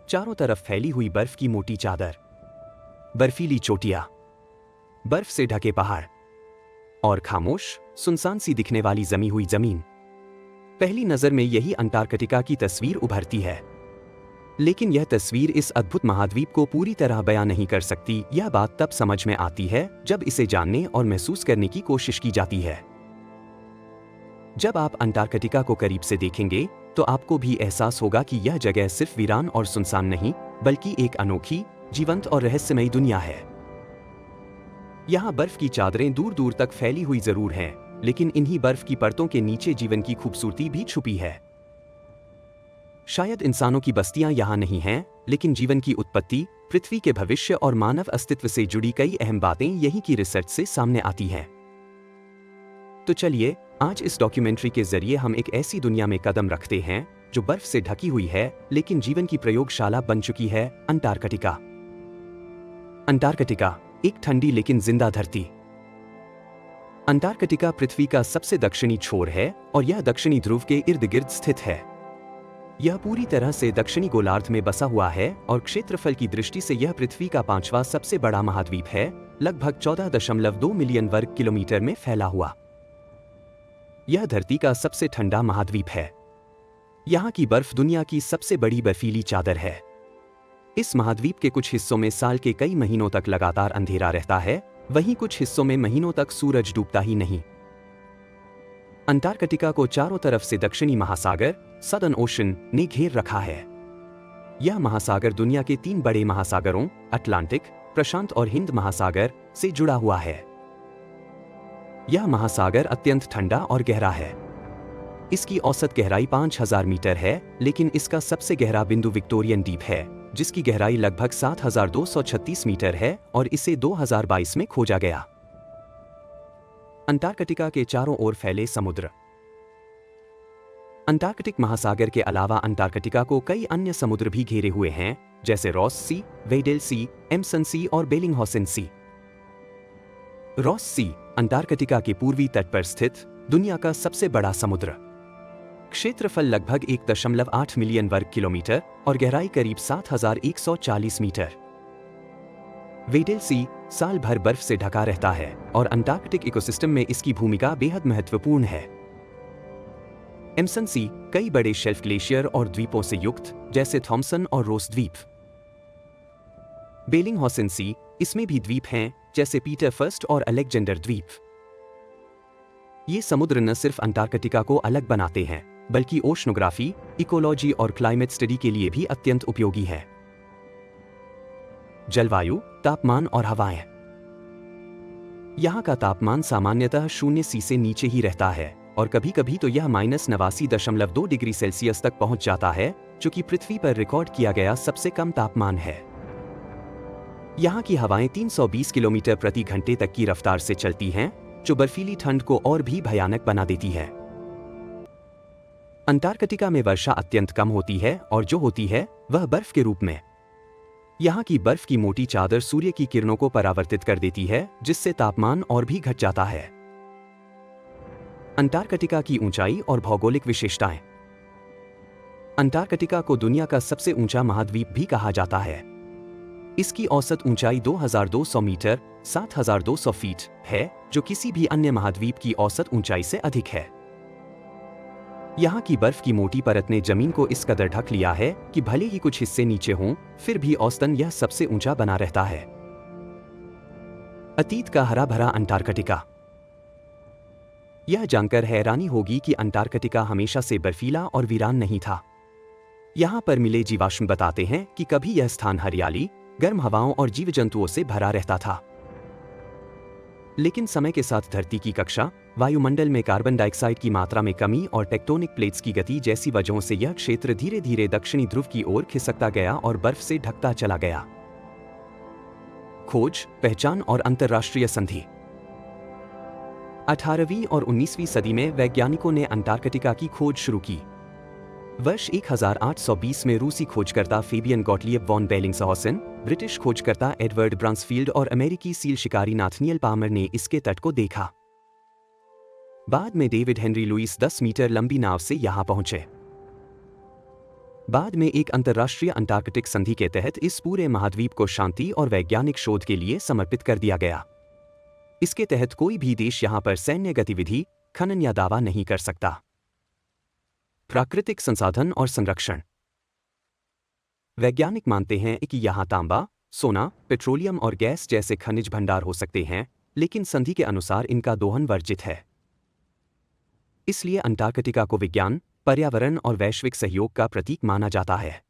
चारों तरफ फैली हुई बर्फ की मोटी चादर, बर्फीली चोटियां, बर्फ से ढके पहाड़ और खामोश सुनसान सी दिखने वाली जमी हुई जमीन। पहली नजर में यही अंटार्कटिका की तस्वीर उभरती है, लेकिन यह तस्वीर इस अद्भुत महाद्वीप को पूरी तरह बयां नहीं कर सकती। यह बात तब समझ में आती है जब इसे जानने और महसूस करने की कोशिश की जाती है। जब आप अंटार्कटिका को करीब से देखेंगे तो आपको भी एहसास होगा कि यह जगह सिर्फ वीरान और सुनसान नहीं, बल्कि एक अनोखी, जीवंत और रहस्यमयी दुनिया है। यहाँ बर्फ की चादरें दूर दूर तक फैली हुई जरूर हैं, लेकिन इन्हीं बर्फ की परतों के नीचे जीवन की खूबसूरती भी छुपी है। शायद इंसानों की बस्तियां यहाँ नहीं हैं, लेकिन जीवन की उत्पत्ति, पृथ्वी के भविष्य और मानव अस्तित्व से जुड़ी कई अहम बातें यहीं की रिसर्च से सामने आती हैं। तो चलिए, आज इस डॉक्यूमेंट्री के जरिए हम एक ऐसी दुनिया में कदम रखते हैं जो बर्फ से ढकी हुई है, लेकिन जीवन की प्रयोगशाला बन चुकी है। अंटार्कटिका। अंटार्कटिका, एक ठंडी लेकिन जिंदा धरती। अंटार्कटिका पृथ्वी का सबसे दक्षिणी छोर है और यह दक्षिणी ध्रुव के इर्द गिर्द स्थित है। यह पूरी तरह से दक्षिणी गोलार्ध में बसा हुआ है और क्षेत्रफल की दृष्टि से यह पृथ्वी का 5वां सबसे बड़ा महाद्वीप है, लगभग 14.2 मिलियन वर्ग किलोमीटर में फैला हुआ। यह धरती का सबसे ठंडा महाद्वीप है। यहाँ की बर्फ दुनिया की सबसे बड़ी बर्फीली चादर है। इस महाद्वीप के कुछ हिस्सों में साल के कई महीनों तक लगातार अंधेरा रहता है, वहीं कुछ हिस्सों में महीनों तक सूरज डूबता ही नहीं। अंटार्कटिका को चारों तरफ से दक्षिणी महासागर, सदर्न ओशन, ने घेर रखा है। यह महासागर दुनिया के 3 बड़े महासागरों, अटलांटिक, प्रशांत और हिंद महासागर, से जुड़ा हुआ है। यह महासागर अत्यंत ठंडा और गहरा है। इसकी औसत गहराई 5000 मीटर है, लेकिन इसका सबसे गहरा बिंदु विक्टोरियन डीप है, जिसकी गहराई लगभग 7236 मीटर है और इसे 2022 में खोजा गया। अंटार्कटिका के चारों ओर फैले समुद्र। अंटार्कटिक महासागर के अलावा अंटार्कटिका को कई अन्य समुद्र भी घेरे हुए हैं, जैसे रॉस सी, वेडेल सी, एम्सन सी और बेलिंगहॉसेन सी। रॉस सी अंटार्कटिका के पूर्वी तट पर स्थित दुनिया का सबसे बड़ा समुद्र। क्षेत्रफल लगभग 1.8 मिलियन वर्ग किलोमीटर और गहराई करीब 7140 मीटर। वेडेल सी साल भर बर्फ से ढका रहता है और अंटार्कटिक इकोसिस्टम में इसकी भूमिका बेहद महत्वपूर्ण है। एम्सन सी कई बड़े शेल्फ ग्लेशियर और द्वीपों से युक्त, जैसे थॉमसन और रोस द्वीप। बेलिंगहॉसेन सी, इसमें भी द्वीप हैं, जैसे पीटर फर्स्ट और अलेक्जेंडर द्वीप। ये समुद्र न सिर्फ अंटार्कटिका को अलग बनाते हैं, बल्कि ओशनोग्राफी, इकोलॉजी और क्लाइमेट स्टडी के लिए भी अत्यंत उपयोगी है। जलवायु, तापमान और हवाएं। यहाँ का तापमान सामान्यतः 0 सी से नीचे ही रहता है और कभी-कभी तो यह -89.2 डिग्री सेल्सियस तक पहुंच जाता है, जो कि पृथ्वी पर रिकॉर्ड किया गया सबसे कम तापमान है। यहाँ की हवाएं 320 किलोमीटर प्रति घंटे तक की रफ्तार से चलती हैं, जो बर्फीली ठंड को और भी भयानक बना देती है। अंटार्कटिका में वर्षा अत्यंत कम होती है और जो होती है वह बर्फ के रूप में। यहाँ की बर्फ की मोटी चादर सूर्य की किरणों को परावर्तित कर देती है, जिससे तापमान और भी घट जाता है। अंटार्कटिका की ऊंचाई और भौगोलिक विशेषताएं। अंटार्कटिका को दुनिया का सबसे ऊंचा महाद्वीप भी कहा जाता है। इसकी औसत ऊंचाई 2200 मीटर 7200 फीट है, जो किसी भी अन्य महाद्वीप की औसत ऊंचाई से अधिक है। यहाँ की बर्फ की मोटी परत ने जमीन को इस कदर ढक लिया है कि भले ही कुछ हिस्से नीचे हों, फिर भी औसतन यह सबसे ऊंचा बना रहता है। अतीत का हरा भरा अंटार्कटिका। यह जानकर हैरानी होगी कि अंटार्कटिका हमेशा से बर्फीला और वीरान नहीं था। यहाँ पर मिले जीवाश्म बताते हैं कि कभी यह स्थान हरियाली, गर्म हवाओं और जीव जंतुओं से भरा रहता था। लेकिन समय के साथ धरती की कक्षा, वायुमंडल में कार्बन डाइऑक्साइड की मात्रा में कमी और टेक्टोनिक प्लेट्स की गति जैसी वजहों से यह क्षेत्र धीरे धीरे दक्षिणी ध्रुव की ओर खिसकता गया और बर्फ से ढकता चला गया। खोज, पहचान और अंतर्राष्ट्रीय संधि। 18वीं और 19वीं सदी में वैज्ञानिकों ने अंटार्कटिका की खोज शुरू की। वर्ष 1820 में रूसी खोजकर्ता फेबियन गॉटलिएब वॉन बेलिंगसहॉसेन, ब्रिटिश खोजकर्ता एडवर्ड ब्रांसफील्ड और अमेरिकी सील शिकारी नाथनियल पामर ने इसके तट को देखा। बाद में डेविड हेनरी लुइस 10 मीटर लंबी नाव से यहां पहुंचे। बाद में एक अंतर्राष्ट्रीय अंटार्कटिक संधि के तहत इस पूरे महाद्वीप को शांति और वैज्ञानिक शोध के लिए समर्पित कर दिया गया। इसके तहत कोई भी देश यहां पर सैन्य गतिविधि, खनन या दावा नहीं कर सकता। प्राकृतिक संसाधन और संरक्षण। वैज्ञानिक मानते हैं कि यहां तांबा, सोना, पेट्रोलियम और गैस जैसे खनिज भंडार हो सकते हैं, लेकिन संधि के अनुसार इनका दोहन वर्जित है। इसलिए अंटार्कटिका को विज्ञान, पर्यावरण और वैश्विक सहयोग का प्रतीक माना जाता है।